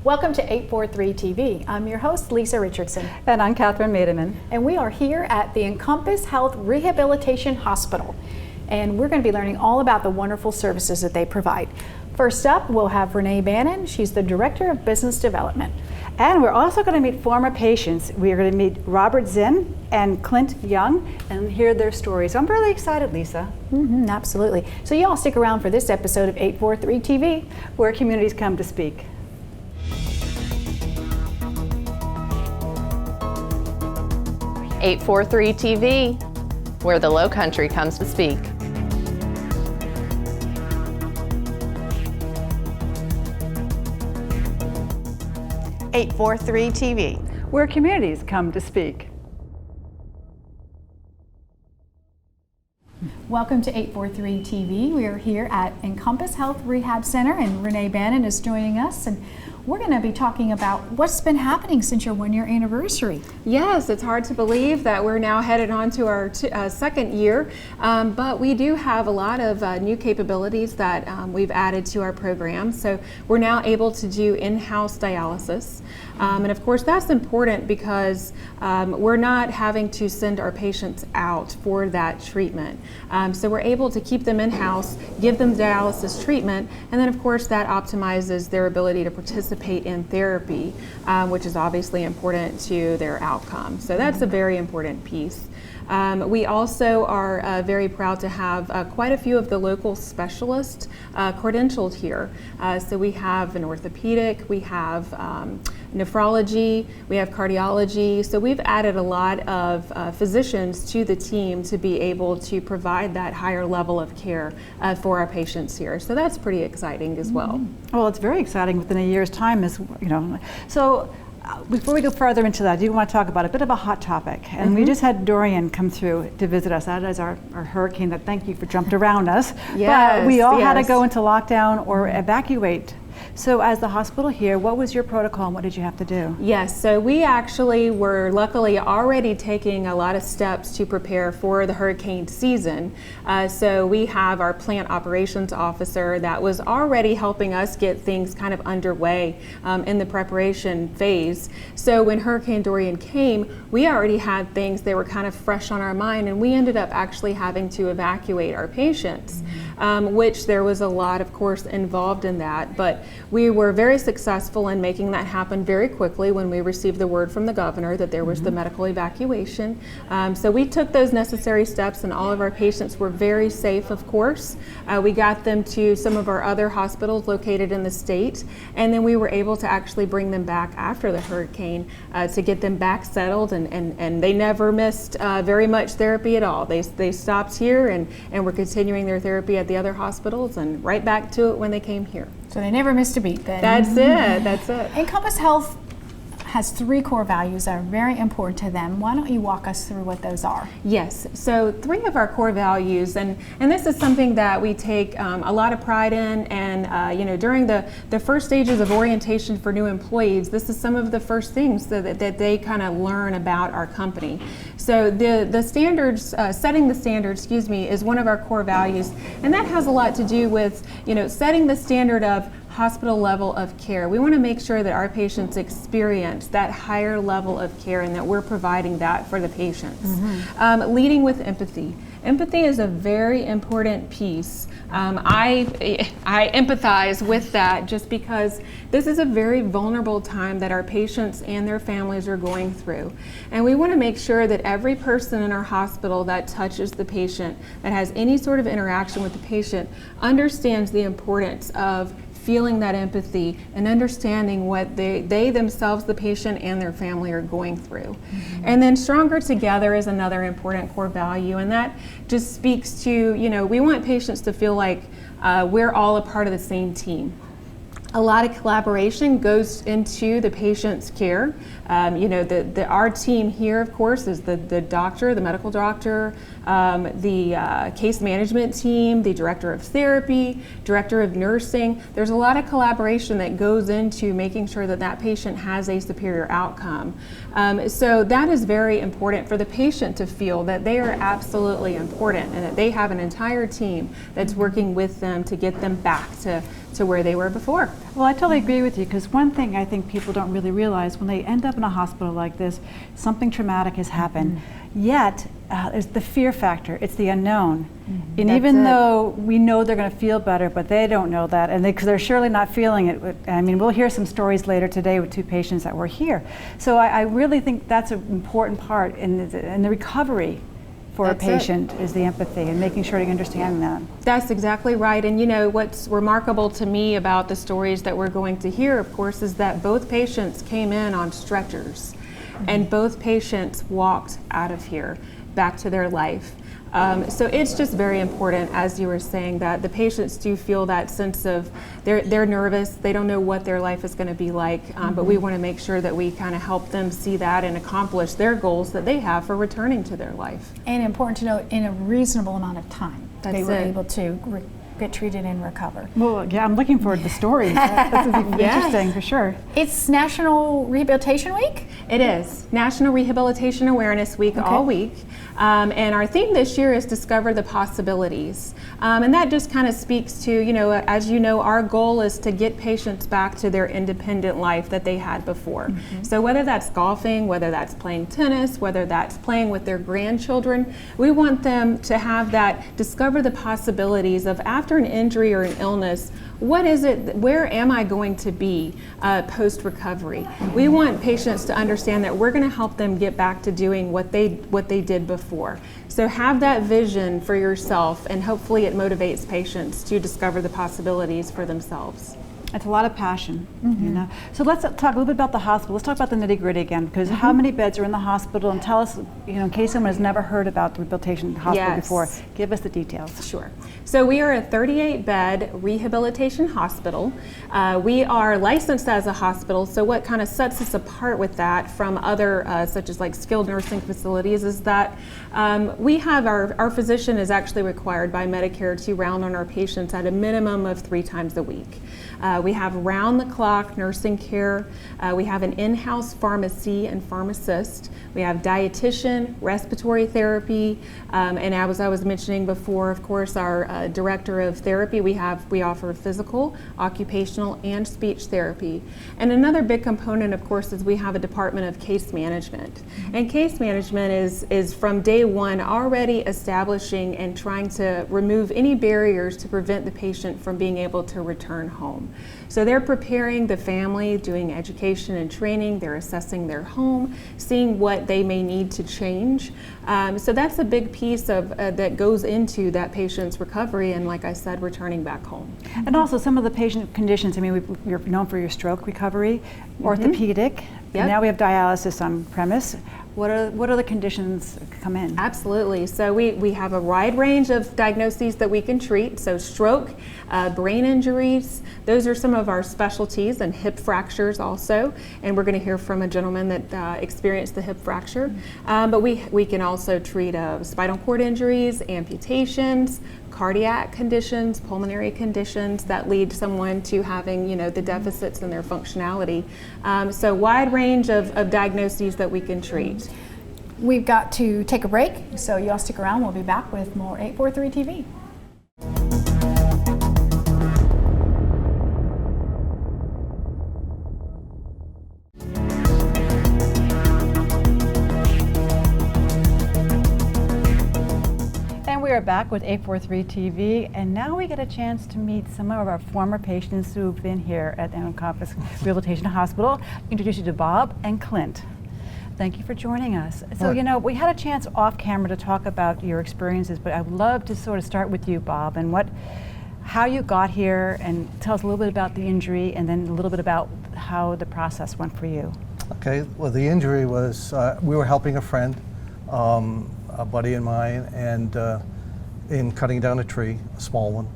Welcome to 843 TV. I'm your host, Lisa Richardson. And I'm Carolyn.Bannon. And we are here at the Encompass Health Rehabilitation Hospital. And we're going to be learning all about the wonderful services that they provide. First up, we'll have Bannon. She's the Director of Business Development. And we're also going to meet former patients. We are going to meet Robert Zinn and Clint Young and hear their stories. I'm really excited, Lisa. Absolutely. So you all stick around for this episode of 843 TV, where communities come to speak. .843 TV, where the Low Country comes to speak. .843 TV, where communities come to speak. Welcome to 843 TV. We are here at Encompass Health Rehab Center, and Bannon is joining us. And we're going to be talking about what's been happening since your 1-year anniversary. Yes, it's hard to believe that we're now headed on to our second year, but we do have a lot of new capabilities that we've added to our program. So we're now able to do in-house dialysis. And of course that's important because we're not having to send our patients out for that treatment. So we're able to keep them in-house, give them dialysis treatment, and then of course that optimizes their ability to participate in therapy, which is obviously important to their outcome. So that's a very important piece. We also are very proud to have quite a few of the local specialists credentialed here. So we have an orthopedic, we have nephrology, we have cardiology. So we've added a lot of physicians to the team to be able to provide that higher level of care for our patients here. So that's pretty exciting as well. Well, it's very exciting within a year's time, So before we go further into that, I do want to talk about a bit of a hot topic. And we just had Dorian come through to visit us. That is our hurricane that, thank you for jumped around us. Yes, but we all had to go into lockdown or evacuate. So as the hospital here, what was your protocol and what did you have to do? Yes, so we actually were luckily already taking a lot of steps to prepare for the hurricane season. So we have our plant operations officer that was already helping us get things kind of underway in the preparation phase. So when Hurricane Dorian came, we already had things that were kind of fresh on our mind, and we ended up actually having to evacuate our patients, which there was a lot, of course, involved in that. But we were very successful in making that happen very quickly when we received the word from the governor that there was the medical evacuation. So we took those necessary steps, and all of our patients were very safe, of course. We got them to some of our other hospitals located in the state, and then we were able to actually bring them back after the hurricane to get them back settled, and they never missed very much therapy at all. They stopped here and were continuing their therapy at the other hospitals and right back to it when they came here. So they never missed a beat then. That's it. Encompass Health has 3 core values that are very important to them. Why don't you walk us through what those are? Yes, so 3 of our core values, and this is something that we take a lot of pride in, and during the first stages of orientation for new employees, this is some of the first things that they kind of learn about our company. So the standards, setting the standards, is one of our core values, and that has a lot to do with setting the standard of hospital level of care. We want to make sure that our patients experience that higher level of care and that we're providing that for the patients. Leading with empathy. Empathy is a very important piece. I empathize with that just because this is a very vulnerable time that our patients and their families are going through. And we want to make sure that every person in our hospital that touches the patient, that has any sort of interaction with the patient, understands the importance of feeling that empathy and understanding what they themselves, the patient and their family, are going through. And then stronger together is another important core value, and that just speaks to, we want patients to feel like we're all a part of the same team. A lot of collaboration goes into the patient's care. Our team here, of course, is the doctor, the medical doctor, the case management team, the director of therapy, director of nursing. There's a lot of collaboration that goes into making sure that that patient has a superior outcome. So that is very important for the patient to feel that they are absolutely important and that they have an entire team that's working with them to get them back to to where they were before. Well, I totally agree with you, because one thing I think people don't really realize when they end up in a hospital like this, something traumatic has happened. Yet, there's the fear factor. It's the unknown. And That's even it. though we know they're going to feel better, but they don't know that, and because they're surely not feeling it. I mean, we'll hear some stories later today with 2 patients that were here. So I really think that's an important part in the recovery for That's a patient is the empathy and making sure to understand them. That's exactly right. And you know, what's remarkable to me about the stories that we're going to hear, of course, is that both patients came in on stretchers and both patients walked out of here back to their life. So it's just very important, as you were saying, that the patients do feel that sense of they're nervous, they don't know what their life is going to be like, but we want to make sure that we kind of help them see that and accomplish their goals that they have for returning to their life. And important to note, in a reasonable amount of time, they That's were it. able to get treated and recover. Well, yeah, I'm looking forward to the stories. That's gonna be interesting for sure. It's National Rehabilitation Week. It is National Rehabilitation Awareness Week all week. And our theme this year is Discover the Possibilities. And that just kind of speaks to, you know, as you know, our goal is to get patients back to their independent life that they had before. So whether that's golfing, whether that's playing tennis, whether that's playing with their grandchildren, we want them to have that discover the possibilities of after an injury or an illness, what is it, where am I going to be post-recovery? We want patients to understand that we're going to help them get back to doing what they did before. So have that vision for yourself, and hopefully it motivates patients to discover the possibilities for themselves. It's a lot of passion, you know. So let's talk a little bit about the hospital. Let's talk about the nitty-gritty again, because how many beds are in the hospital? And tell us, you know, in case someone has never heard about the rehabilitation hospital before, give us the details. Sure. So we are a 38-bed rehabilitation hospital. We are licensed as a hospital, so what kind of sets us apart with that from other, such as like skilled nursing facilities, is that we have our physician is actually required by Medicare to round on our patients at a minimum of 3 times a week. We have round-the-clock nursing care. We have an in-house pharmacy and pharmacist. We have dietitian, respiratory therapy, and as I was mentioning before, of course, our director of therapy, we offer physical, occupational, and speech therapy. And another big component, of course, is we have a department of case management. And case management is from day one already establishing and trying to remove any barriers to prevent the patient from being able to return home. So they're preparing the family, doing education and training, they're assessing their home, seeing what they may need to change. So that's a big piece of that goes into that patient's recovery and, like I said, returning back home. And also some of the patient conditions, I mean, you're known for your stroke recovery, orthopedic, and now we have dialysis on premise. What are the conditions that come in? Absolutely. So we have a wide range of diagnoses that we can treat. So stroke, brain injuries, those are some of our specialties, and hip fractures also. And we're going to hear from a gentleman that experienced the hip fracture. But we can also treat spinal cord injuries, amputations, cardiac conditions, pulmonary conditions that lead someone to having, you know, the deficits in their functionality. So wide range of diagnoses that we can treat. We've got to take a break, so y'all stick around. We'll be back with more 843 TV. And we are back with 843 TV, and now we get a chance to meet some of our former patients who've been here at Encompass Rehabilitation Hospital. Introduce you to Bob and Clint. Thank you for joining us. So, you know, we had a chance off camera to talk about your experiences, but I'd love to sort of start with you, Bob, and how you got here, and tell us a little bit about the injury, and then a little bit about how the process went for you. Okay, well, the injury was, we were helping a friend, a buddy of mine, and in cutting down a tree, a small one,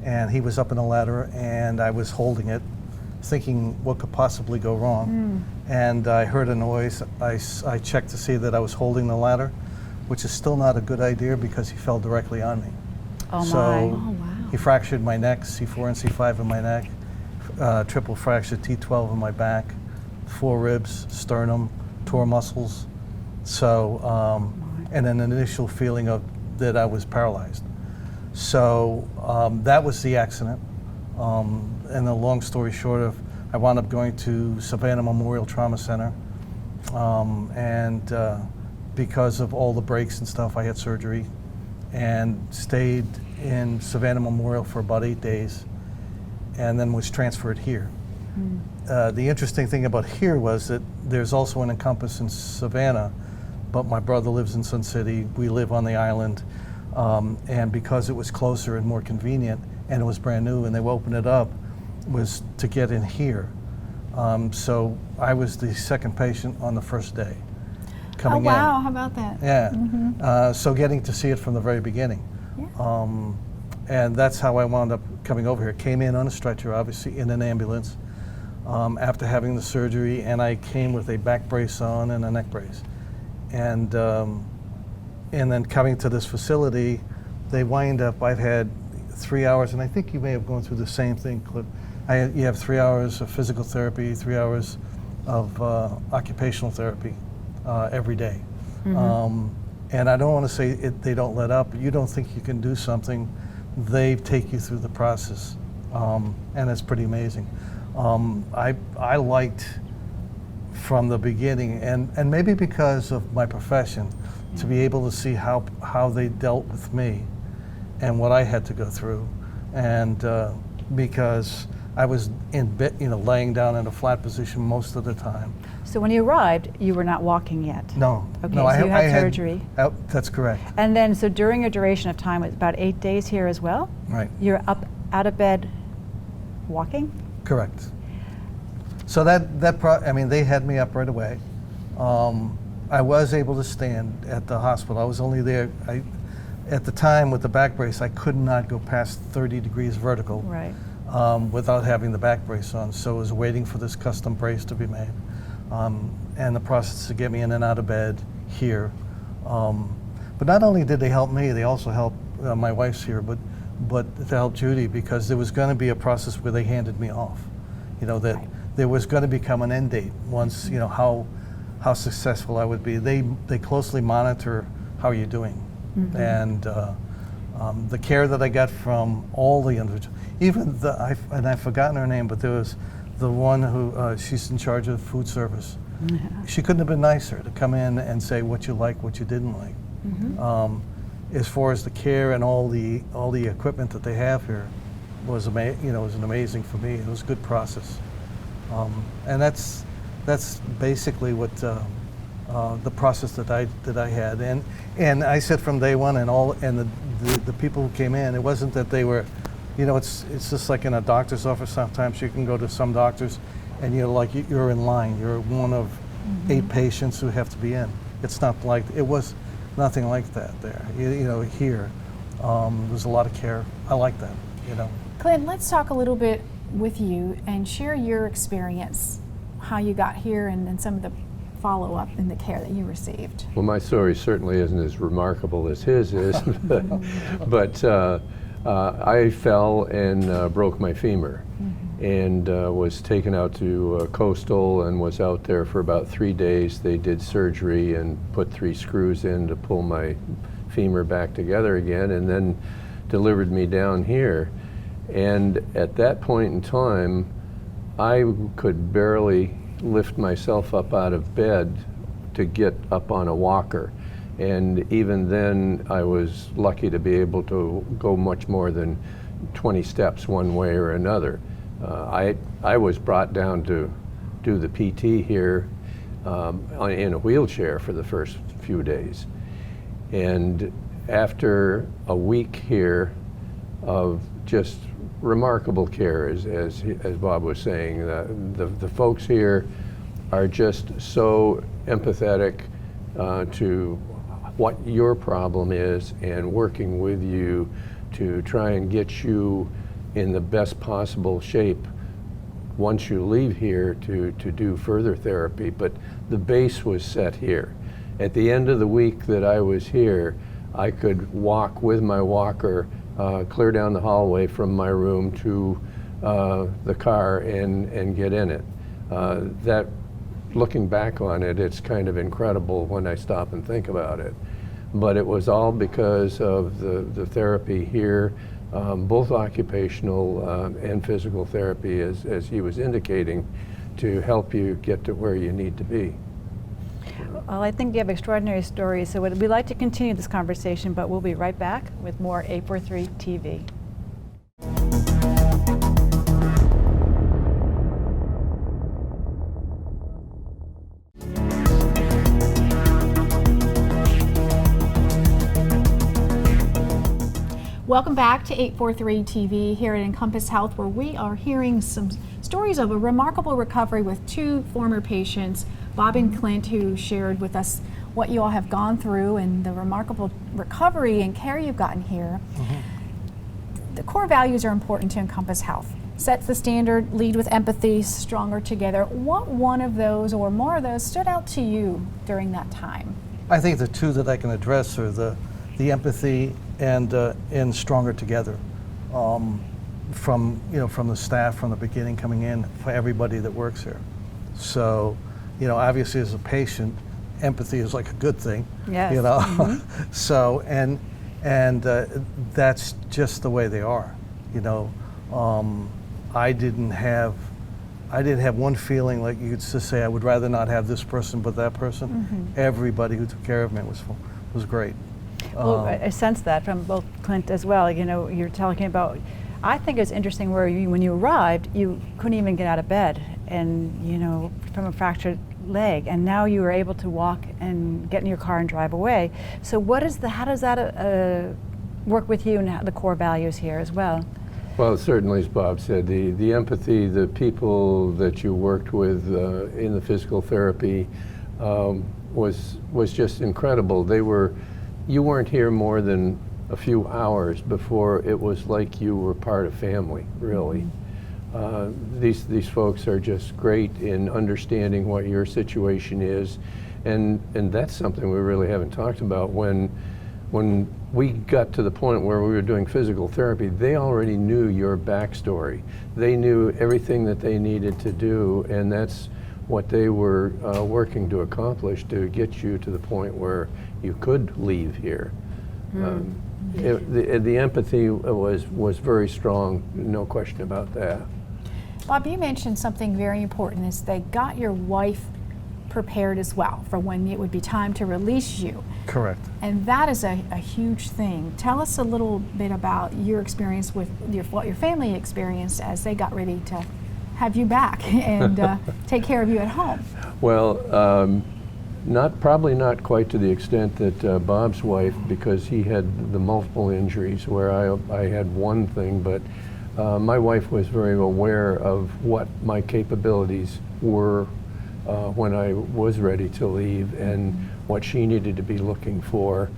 and he was up in a ladder, and I was holding it, thinking what could possibly go wrong. And I heard a noise. I checked to see that I was holding the ladder, which is still not a good idea because he fell directly on me. Oh so my. Oh, wow. He fractured my neck, C4 and C5 in my neck, triple fractured T12 in my back, 4 ribs, sternum, tore muscles. So, and an initial feeling of that I was paralyzed. So that was the accident. and the long story short of, I wound up going to Savannah Memorial Trauma Center, and because of all the breaks and stuff, I had surgery and stayed in Savannah Memorial for about 8 days, and then was transferred here. The interesting thing about here was that there's also an Encompass in Savannah, but my brother lives in Sun City, we live on the island, and because it was closer and more convenient, and it was brand new, and they opened it up, was to get in here. So I was the second patient on the first day coming in. Oh wow, how about that? Yeah, so getting to see it from the very beginning. Yeah. And that's how I wound up coming over here. Came in on a stretcher, obviously in an ambulance, after having the surgery, and I came with a back brace on and a neck brace. And then coming to this facility, they wind up, I've had 3 hours, and I think you may have gone through the same thing, Cliff. You have 3 hours of physical therapy, 3 hours of occupational therapy every day. And I don't want to say they don't let up. You don't think you can do something, they take you through the process, and it's pretty amazing. I liked from the beginning, and maybe because of my profession, to be able to see how they dealt with me and what I had to go through, and because I was in bed, laying down in a flat position most of the time. So when you arrived, you were not walking yet? No. Okay, no, so you had surgery. That's correct. And then, so during your duration of time, it was about 8 days here as well? Right. You're up out of bed walking? Correct. So they had me up right away. I was able to stand at the hospital. I was only there, at the time with the back brace, I could not go past 30 degrees vertical. Right. Without having the back brace on. So I was waiting for this custom brace to be made. And the process to get me in and out of bed here. But not only did they help me, they also helped, my wife's here, but to help Judy, because there was going to be a process where they handed me off. That there was going to become an end date once, how successful I would be. They closely monitor how you're doing. And the care that I got from all the individuals, even and I've forgotten her name, but there was the one who, she's in charge of food service. She couldn't have been nicer to come in and say what you like, what you didn't like. As far as the care and all the equipment that they have here was was amazing for me. It was a good process, and that's basically what the process that I had. And I said from day one, and the people who came in, it wasn't that they were, it's just like in a doctor's office. Sometimes you can go to some doctors, and you're in line. You're one of 8 patients who have to be in. It's not like, it was nothing like that there. Here, there's a lot of care. I like that. Clint, let's talk a little bit with you and share your experience, how you got here, and then some of the follow-up in the care that you received. Well, my story certainly isn't as remarkable as his is, but I fell and broke my femur, and was taken out to Coastal and was out there for about 3 days. They did surgery and put 3 screws in to pull my femur back together again, and then delivered me down here. And at that point in time, I could barely lift myself up out of bed to get up on a walker. And even then, I was lucky to be able to go much more than 20 steps one way or another. I was brought down to do the PT here in a wheelchair for the first few days. And after a week here of just remarkable care, as Bob was saying, the folks here are just so empathetic to what your problem is and working with you to try and get you in the best possible shape once you leave here to do further therapy. But the base was set here. At the end of the week that I was here, I could walk with my walker clear down the hallway from my room to the car and get in it. That, looking back on it, it's kind of incredible when I stop and think about it. But it was all because of the therapy here, both occupational and physical therapy, as he was indicating, to help you get to where you need to be. Well, I think you have extraordinary stories, so we'd like to continue this conversation, but we'll be right back with more 843 TV. Welcome back to 843 TV here at Encompass Health, where we are hearing some stories of a remarkable recovery with two former patients, Bob and Clint, who shared with us what you all have gone through and the remarkable recovery and care you've gotten here. The core values are important to Encompass Health. Sets the standard, lead with empathy, stronger together. What one of those or more of those stood out to you during that time? I think the two that I can address are the empathy and stronger together. From the staff from the beginning coming in, for everybody that works here. So, obviously as a patient, empathy is like a good thing. Yes. So and that's just the way they are. I didn't have one feeling like you could just say I would rather not have this person but that person. Everybody who took care of me was great. Well, I sense that from both Clint as well. You're talking about, I think it's interesting where when you arrived, you couldn't even get out of bed, and from a fractured leg, and now you were able to walk and get in your car and drive away. So how does that work with you and the core values here as well? Well, certainly, as Bob said, the empathy, the people that you worked with in the physical therapy was just incredible. You weren't here more than a few hours before it was like you were part of family, really. These folks are just great in understanding what your situation is, and that's something we really haven't talked about. When we got to the point where we were doing physical therapy, they already knew your backstory. They knew everything that they needed to do, and that's what they were working to accomplish, to get you to the point where you could leave here. The empathy was very strong, no question about that. Bob, you mentioned something very important, is they got your wife prepared as well for when it would be time to release you. Correct. And that is a huge thing. Tell us a little bit about your experience with what your family experienced as they got ready to have you back and take care of you at home. Well, probably not quite to the extent that Bob's wife, because he had the multiple injuries where I had one thing, but my wife was very aware of what my capabilities were when I was ready to leave and what she needed to be looking for,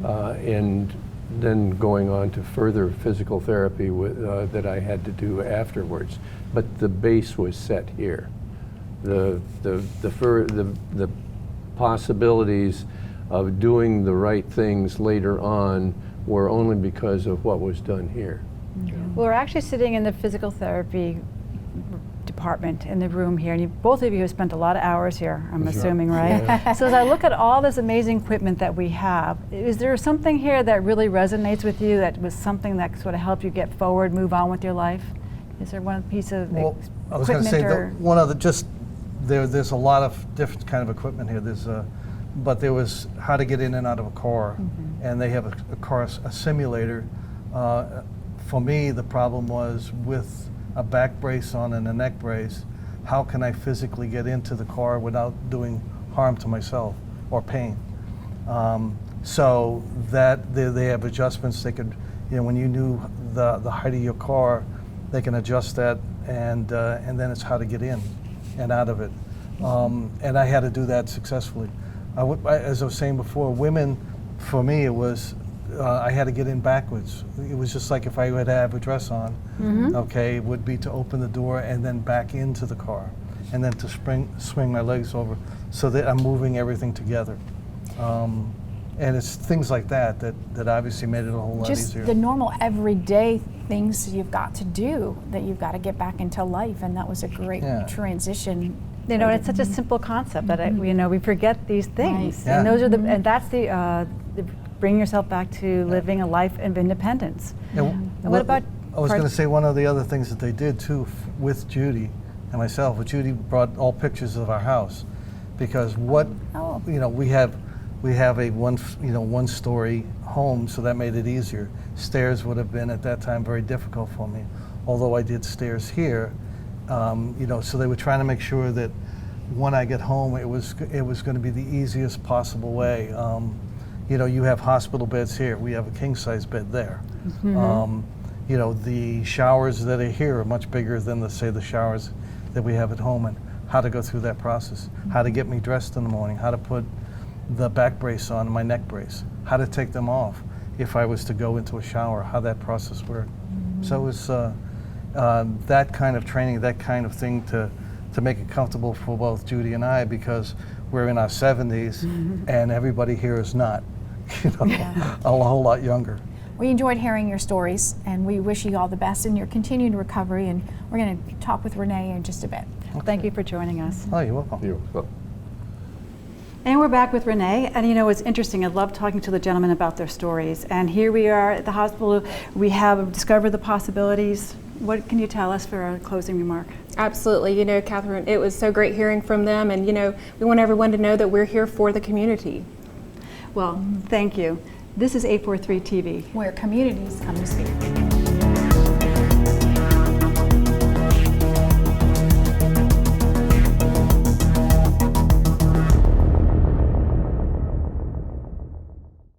and then going on to further physical therapy that I had to do afterwards. But the base was set here. The possibilities of doing the right things later on were only because of what was done here. Well, we're actually sitting in the physical therapy department in the room here, and both of you have spent a lot of hours here, I'm assuming, right? Yeah. So as I look at all this amazing equipment that we have, is there something here that really resonates with you, that was something that sort of helped you get forward, move on with your life? Is there one piece of equipment? I was going to say one of the there's a lot of different kind of equipment here. But there was how to get in and out of a car, and they have a simulator. For me, the problem was with a back brace on and a neck brace, how can I physically get into the car without doing harm to myself or pain? So that they have adjustments. They could, when you knew the height of your car, they can adjust that, and then it's how to get in and out of it. And I had to do that successfully. As I was saying before, women, for me, it was, I had to get in backwards. It was just like if I had to have a dress on, okay, it would be to open the door and then back into the car, and then to swing my legs over so that I'm moving everything together. And it's things like that obviously made it a whole lot easier. Just the normal everyday things you've got to do, that you've got to get back into life, and that was a great transition. It's such a simple concept that we forget these things, Right. and those are and that's the bring yourself back to living a life of independence. And what about? I was pardon? going to say one of the other things that they did too with Judy and myself. Judy brought all pictures of our house, because we have a one-story home, so that made it easier. Stairs would have been at that time very difficult for me, although I did stairs here. So they were trying to make sure that when I get home, it was going to be the easiest possible way. You have hospital beds here. We have a king-size bed there. The showers that are here are much bigger than, the showers that we have at home, and how to go through that process, how to get me dressed in the morning, how to put the back brace on, my neck brace, how to take them off if I was to go into a shower, how that process worked. So it was that kind of training, that kind of thing to make it comfortable for both Judy and I, because we're in our 70s and everybody here is not, a whole lot younger. We enjoyed hearing your stories, and we wish you all the best in your continued recovery, and we're going to talk with Renee in just a bit. Well, thank you for joining us. Oh, you're welcome. You're welcome. And we're back with Renee, and it's interesting. I love talking to the gentlemen about their stories. And here we are at the hospital. We have discovered the possibilities. What can you tell us for our closing remark? Absolutely. Catherine, it was so great hearing from them, and we want everyone to know that we're here for the community. Well, thank you. This is 843 TV. Where communities come to speak.